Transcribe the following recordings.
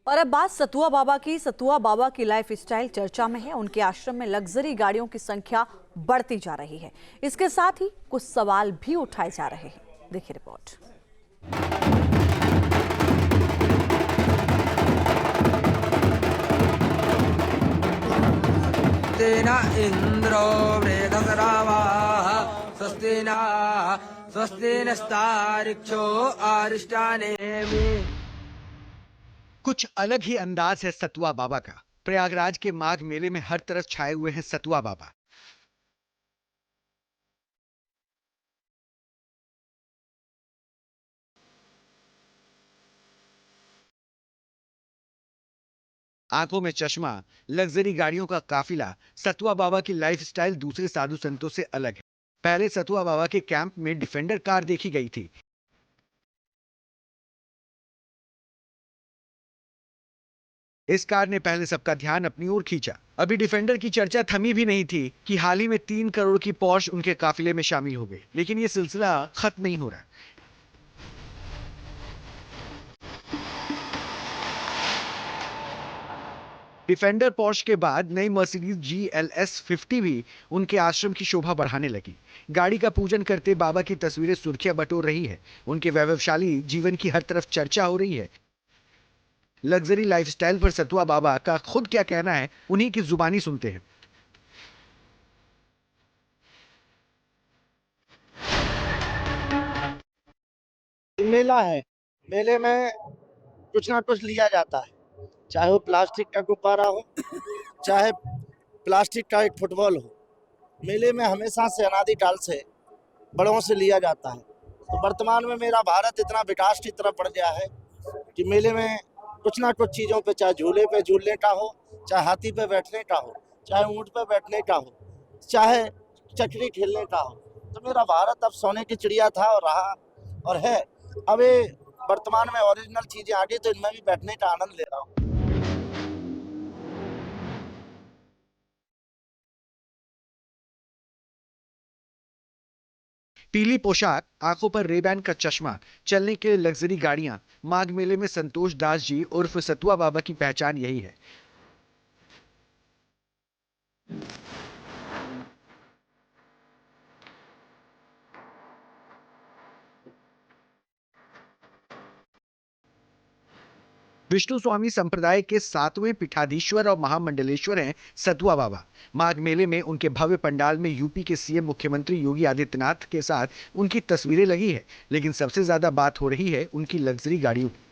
और अब बात सतुआ बाबा की। सतुआ बाबा की लाइफ स्टाइल चर्चा में है। उनके आश्रम में लग्जरी गाड़ियों की संख्या बढ़ती जा रही है। इसके साथ ही कुछ सवाल भी उठाए जा रहे हैं। देखिए रिपोर्ट। तेना इंद्रो वृद्धसरावाः स्वस्ति नः स्वस्ति नस्तारिक्षो आरिष्टानेमि। कुछ अलग ही अंदाज है सतुआ बाबा का। प्रयागराज के माघ मेले में हर तरफ छाए हुए हैं सतुआ बाबा। आंखों में चश्मा, लग्जरी गाड़ियों का काफिला। सतुआ बाबा की लाइफस्टाइल दूसरे साधु संतों से अलग है। पहले सतुआ बाबा के कैंप में डिफेंडर कार देखी गई थी। इस कार ने पहले सबका ध्यान अपनी ओर खींचा। अभी डिफेंडर की चर्चा थमी भी नहीं थी कि हाल ही में 3 करोड़ की पोर्श उनके काफिले में शामिल हो गई। लेकिन यह सिलसिला खत्म नहीं हो रहा। डिफेंडर पोर्श के बाद नई मर्सिडीज GLS 50 भी उनके आश्रम की शोभा बढ़ाने लगी। गाड़ी का पूजन करते बाबा की तस्वीरें सुर्खियां बटोर रही है। उनके वैभवशाली जीवन की हर तरफ चर्चा हो रही है। लग्जरी लाइफस्टाइल पर सतुआ बाबा का खुद क्या कहना है, उन्हीं की जुबानी सुनते हैं। मेला है, मेले में कुछ ना कुछ लिया जाता है, चाहे वो प्लास्टिक का गुब्बारा हो, चाहे प्लास्टिक का एक फुटबॉल हो। मेले में हमेशा से अनादिकाल से बड़ों से लिया जाता है। तो वर्तमान में मेरा भारत इतना विकास की तरफ बढ़ गया है कि मेले में कुछ ना कुछ चीज़ों पे, चाहे झूले पे झूलने का हो, चाहे हाथी पे बैठने का हो, चाहे ऊँट पे बैठने का हो, चाहे चक्री खेलने का हो। तो मेरा भारत अब सोने की चिड़िया था और रहा और है। अब ये वर्तमान में ओरिजिनल चीजें आ गई, तो इनमें भी बैठने का आनंद ले रहा हूँ। पीली पोशाक, आंखों पर रेबैन का चश्मा, चलने के लिए लग्जरी गाड़ियां। माघ मेले में संतोष दास जी उर्फ सतुआ बाबा की पहचान यही है। विष्णु स्वामी संप्रदाय के 7वें पीठाधीश्वर और महामंडलेश्वर हैं सतुआ बाबा। माघ मेले में उनके भव्य पंडाल में यूपी के सीएम मुख्यमंत्री योगी आदित्यनाथ के साथ उनकी तस्वीरें लगी है। लेकिन सबसे ज्यादा बात हो रही है उनकी लग्जरी गाड़ियों की।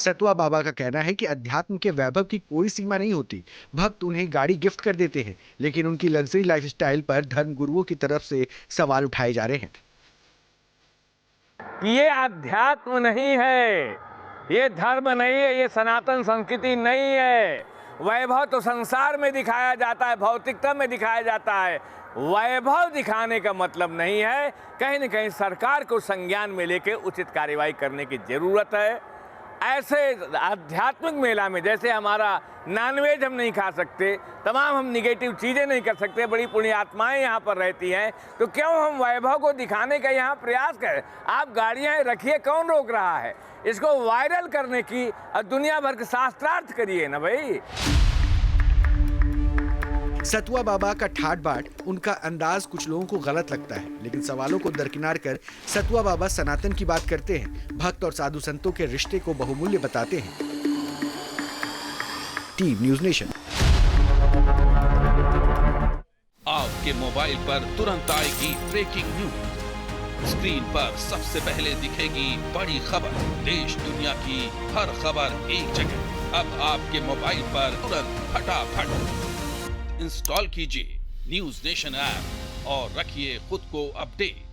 सतुआ बाबा का कहना है कि अध्यात्म के वैभव की कोई सीमा नहीं होती। भक्त उन्हें गाड़ी गिफ्ट कर देते हैं, लेकिन उनकी लग्जरी लाइफस्टाइल पर धर्म गुरुओं की तरफ से सवाल उठाए जा रहे हैं। ये अध्यात्म नहीं है, ये धर्म नहीं है, ये सनातन संस्कृति नहीं है। वैभव तो संसार में दिखाया जाता है, भौतिकता में दिखाया जाता है। वैभव दिखाने का मतलब नहीं है। कहीं न कहीं सरकार को संज्ञान में लेके उचित कार्रवाई करने की जरूरत है। ऐसे आध्यात्मिक मेला में जैसे हमारा नॉनवेज हम नहीं खा सकते, तमाम हम निगेटिव चीज़ें नहीं कर सकते, बड़ी पुण्यात्माएं यहाँ पर रहती हैं, तो क्यों हम वैभव को दिखाने का यहाँ प्रयास करें? आप गाड़ियाँ रखिए, कौन रोक रहा है? इसको वायरल करने की दुनिया भर के शास्त्रार्थ करिए ना भाई। सतुआ बाबा का ठाट बाट, उनका अंदाज कुछ लोगों को गलत लगता है, लेकिन सवालों को दरकिनार कर सतुआ बाबा सनातन की बात करते हैं। भक्त और साधु संतों के रिश्ते को बहुमूल्य बताते हैं। Team news nation. आपके मोबाइल पर तुरंत आएगी ब्रेकिंग न्यूज। स्क्रीन पर सबसे पहले दिखेगी बड़ी खबर। देश दुनिया की हर खबर एक जगह। अब आपके मोबाइल पर तुरंत फटाफट इंस्टॉल कीजिए न्यूज़ नेशन ऐप और रखिए खुद को अपडेट।